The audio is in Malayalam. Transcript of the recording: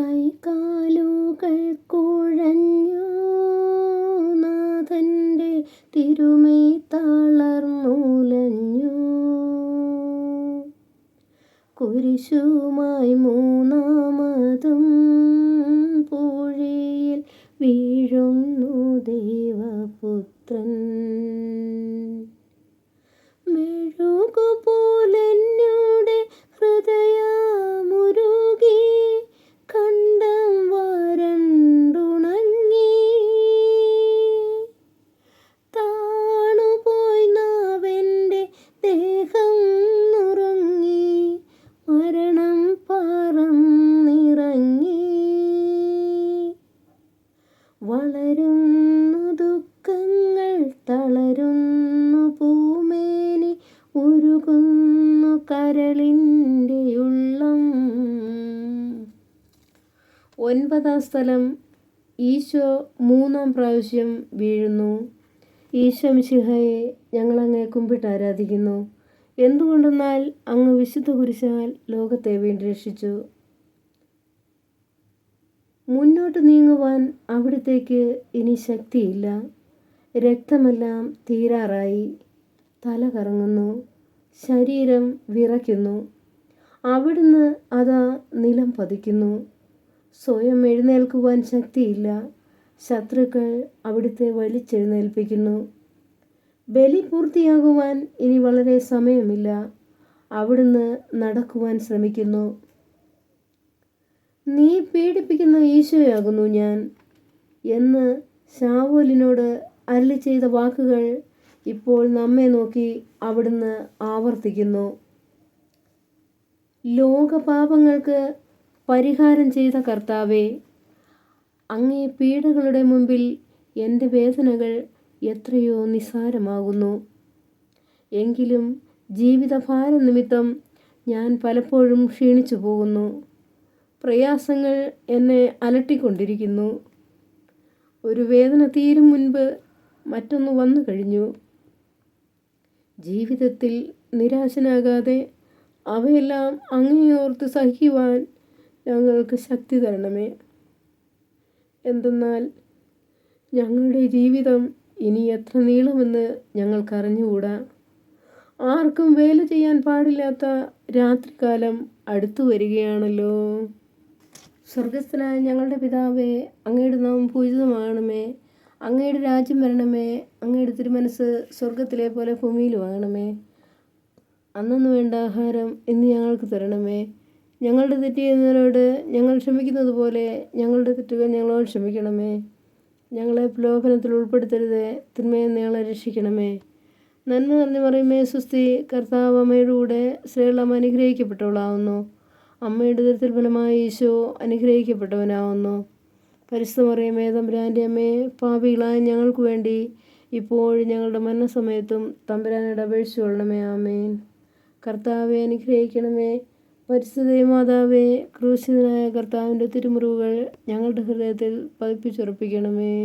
കൈകാലുകൾ കുഴഞ്ഞു, നാഥൻ്റെ തിരുമൈ തളർന്നുലഞ്ഞു. കുരിശുമായി മൂന്നാമതും പൂഴിയിൽ വീഴുന്നു ദൈവപുത്രൻ. മെഴുകുപോലെന്നുടെ ഹൃദയമുരുകി, കണ്ടം വരണ്ടുണങ്ങി. താണുപോയി നാവെൻ്റെ ദേഹം നുറുങ്ങി, മരണം പറന്നിറങ്ങി. വളരുന്നു ദുഃഖങ്ങൾ, തളരുന്നു പൂമേനി, ഉരുകുന്നു കരളിൻ്റെ ഉള്ളം. 9-ാം സ്ഥലം. ഈശോ 3-ാം പ്രാവശ്യം വീഴുന്നു. ഈശോ മിശിഹായെ, ഞങ്ങളങ്ങേ കുമ്പിട്ട് ആരാധിക്കുന്നു. എന്തുകൊണ്ടെന്നാൽ അങ്ങ് വിശുദ്ധ കുരിശാൽ ലോകത്തെ വീണ്ടും രക്ഷിച്ചു. മുന്നോട്ട് നീങ്ങുവാൻ അവിടുത്തേക്ക് ഇനി ശക്തിയില്ല. രക്തമെല്ലാം തീരാറായി. തല കറങ്ങുന്നു, ശരീരം വിറയ്ക്കുന്നു. അവിടുന്ന് അതാ നിലം പതിക്കുന്നു. സ്വയം എഴുന്നേൽക്കുവാൻ ശക്തിയില്ല. ശത്രുക്കൾ അവിടുത്തെ വലിച്ചെഴുന്നേൽപ്പിക്കുന്നു. ബലി പൂർത്തിയാകുവാൻ ഇനി വളരെ സമയമില്ല. അവിടുന്ന് നടക്കുവാൻ ശ്രമിക്കുന്നു. നീ പീഡിപ്പിക്കുന്ന ഈശോയാകുന്നു ഞാൻ എന്ന് ശാവൂലിനോട് അരുളി ചെയ്ത വാക്കുകൾ ഇപ്പോൾ നമ്മെ നോക്കി അവിടുന്ന് ആവർത്തിക്കുന്നു. ലോകപാപങ്ങൾക്ക് പരിഹാരം ചെയ്ത കർത്താവേ, അങ്ങേ പീഡകളുടെ മുമ്പിൽ എൻ്റെ വേദനകൾ എത്രയോ നിസ്സാരമാകുന്നു. എങ്കിലും ജീവിതഭാരം നിമിത്തം ഞാൻ പലപ്പോഴും ക്ഷീണിച്ചു പോകുന്നു. പ്രയാസങ്ങൾ എന്നെ അലട്ടിക്കൊണ്ടിരിക്കുന്നു. ഒരു വേദന തീരും മുൻപ് മറ്റൊന്ന് വന്നു കഴിഞ്ഞു. ജീവിതത്തിൽ നിരാശനാകാതെ അവയെല്ലാം അങ്ങേയോർത്ത് സഹിക്കുവാൻ ഞങ്ങൾക്ക് ശക്തി തരണമേ. എന്തെന്നാൽ ഞങ്ങളുടെ ജീവിതം ഇനി എത്ര നീളുമെന്ന് ഞങ്ങൾക്കറിഞ്ഞുകൂടാ. ആർക്കും വേല ചെയ്യാൻ പാടില്ലാത്ത രാത്രികാലം അടുത്തു വരികയാണല്ലോ. സ്വർഗസ്ഥനായ ഞങ്ങളുടെ പിതാവേ, അങ്ങയുടെ നാമം പൂജിതമാകണമേ. അങ്ങയുടെ രാജ്യം വരണമേ. അങ്ങയുടെ തിരുമനസ് സ്വർഗത്തിലെ പോലെ ഭൂമിയിലുമാകണമേ. അന്നന്ന് വേണ്ട ആഹാരം ഇന്ന് ഞങ്ങൾക്ക് തരണമേ. ഞങ്ങളുടെ തെറ്റ് ചെയ്യുന്നവരോട് ഞങ്ങൾ ക്ഷമിക്കുന്നത് പോലെ ഞങ്ങളുടെ തെറ്റുകൾ ഞങ്ങളോട് ക്ഷമിക്കണമേ. ഞങ്ങളെ പ്രലോഭനത്തിൽ ഉൾപ്പെടുത്തരുതേ, തിന്മയിൽ നിന്ന് ഞങ്ങളെ രക്ഷിക്കണമേ. നന്മ നിറഞ്ഞ മറിയമേ സ്വസ്തി, കർത്താവ് അമ്മയുടെ കൂടെ, സ്ത്രീകൾ അമ്മ അനുഗ്രഹിക്കപ്പെട്ടവളാവുന്നു. അമ്മയുടെ ഉദരത്തിൽ ഫലമായി ഈശോ അനുഗ്രഹിക്കപ്പെട്ടവനാവുന്നു. പരിശുദ്ധ മറിയമേ തമ്പുരാൻ്റെ അമ്മേ, പാപികളായ ഞങ്ങൾക്ക് വേണ്ടി ഇപ്പോഴും ഞങ്ങളുടെ മരണസമയത്തും തമ്പുരാനോട് അപേക്ഷിച്ചു കൊള്ളണമേ. ആമേൻ. കർത്താവെ അനുഗ്രഹിക്കണമേ. പരിശുദ്ധ മാതാവേ, ക്രൂശിതനായ കർത്താവിൻ്റെ തിരുമുറിവുകൾ ഞങ്ങളുടെ ഹൃദയത്തിൽ പതിപ്പിച്ചുറപ്പിക്കണമേ.